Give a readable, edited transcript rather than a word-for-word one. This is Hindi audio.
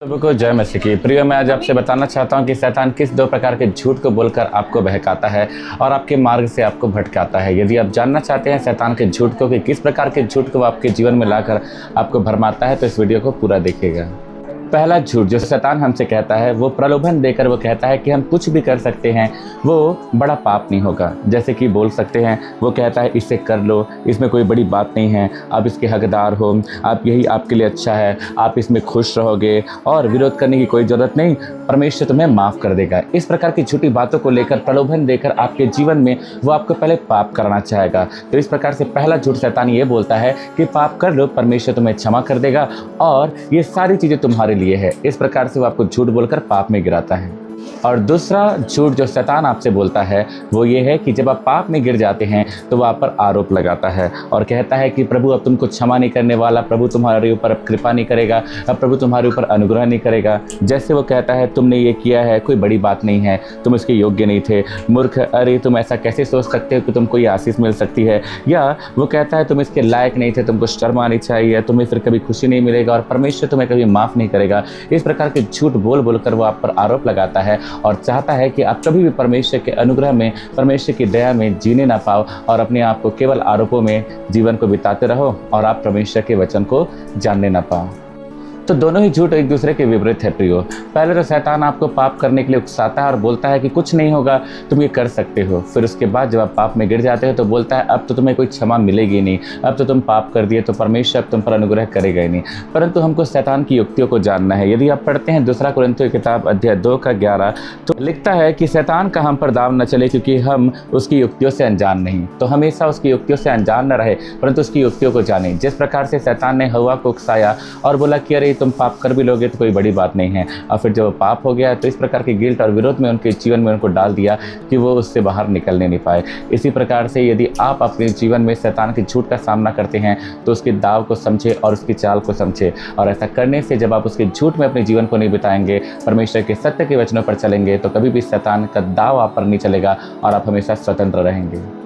सभी को जय मसीह की। प्रिय, मैं आज आपसे बताना चाहता हूं कि शैतान किस दो प्रकार के झूठ को बोलकर आपको बहकाता है और आपके मार्ग से आपको भटकाता है। यदि आप जानना चाहते हैं शैतान के झूठ को कि किस प्रकार के झूठ को वो आपके जीवन में लाकर आपको भरमाता है, तो इस वीडियो को पूरा देखिएगा। पहला झूठ जो शैतान हमसे कहता है, वो प्रलोभन देकर वो कहता है कि हम कुछ भी कर सकते हैं, वो बड़ा पाप नहीं होगा। जैसे कि बोल सकते हैं, वो कहता है इसे कर लो, इसमें कोई बड़ी बात नहीं है, आप इसके हकदार हो, आप यही आपके लिए अच्छा है, आप इसमें खुश रहोगे और विरोध करने की कोई ज़रूरत नहीं, परमेश्वर तुम्हें माफ़ कर देगा। इस प्रकार की झूठी बातों को लेकर प्रलोभन देकर आपके जीवन में वो आपको पहले पाप कराना चाहेगा। तो इस प्रकार से पहला झूठ शैतान ये बोलता है कि पाप कर लो, परमेश्वर तुम्हें क्षमा कर देगा और ये सारी चीज़ें तुम्हारे लिए है। इस प्रकार से वो आपको झूठ बोलकर पाप में गिराता है। और दूसरा झूठ जो शैतान आपसे बोलता है वो ये है कि जब आप पाप में गिर जाते हैं तो वो आप पर आरोप लगाता है और कहता है कि प्रभु अब तुमको क्षमा नहीं करने वाला, प्रभु तुम्हारे ऊपर अब कृपा नहीं करेगा, अब प्रभु तुम्हारे ऊपर अनुग्रह नहीं करेगा। जैसे वो कहता है तुमने ये किया है, कोई बड़ी बात नहीं है, तुम इसके योग्य नहीं थे, मूर्ख, अरे तुम ऐसा कैसे सोच सकते हो कि तुमको ये आशीष मिल सकती है। या वो कहता है तुम इसके लायक नहीं थे, तुमको शर्म आनी चाहिए, तुम्हें फिर कभी खुशी नहीं मिलेगा और परमेश्वर तुम्हें कभी माफ़ नहीं करेगा। इस प्रकार के झूठ बोल बोलकर वो आप पर आरोप लगाता है और चाहता है कि आप कभी भी परमेश्वर के अनुग्रह में, परमेश्वर की दया में जीने ना पाओ और अपने आप को केवल आरोपों में जीवन को बिताते रहो और आप परमेश्वर के वचन को जानने ना पाओ। तो दोनों ही झूठ एक दूसरे के विपरीत है प्रियो। पहले तो शैतान आपको पाप करने के लिए उकसाता है और बोलता है कि कुछ नहीं होगा, तुम ये कर सकते हो। फिर उसके बाद जब आप पाप में गिर जाते हो तो बोलता है अब तो तुम्हें कोई क्षमा मिलेगी नहीं, अब तो तुम पाप कर दिए तो परमेश्वर अब तुम पर अनुग्रह करेगा ही नहीं। परंतु हमको शैतान की युक्तियों को जानना है। यदि आप पढ़ते हैं 2 कुरिन्थियों की किताब अध्याय 2 का 11, तो लिखता है कि शैतान का हम पर दाव न चले क्योंकि हम उसकी युक्तियों से अनजान नहीं। तो हमेशा उसकी युक्तियों से अनजान न रहे परंतु उसकी युक्तियों को जाने। जिस प्रकार से शैतान ने हवा को उकसाया और बोला कि अरे तुम पाप कर भी लोगे तो कोई बड़ी बात नहीं है, और फिर जब पाप हो गया तो इस प्रकार के गिल्ट और विरोध में उनके जीवन में उनको डाल दिया कि वो उससे बाहर निकलने नहीं पाए। इसी प्रकार से यदि आप अपने जीवन में शैतान के झूठ का सामना करते हैं तो उसके दाव को समझे और उसकी चाल को समझे, और ऐसा करने से जब आप उसके झूठ में अपने जीवन को नहीं बिताएंगे, परमेश्वर के सत्य के वचनों पर चलेंगे, तो कभी भी शैतान का दाव आप पर नहीं चलेगा और आप हमेशा स्वतंत्र रहेंगे।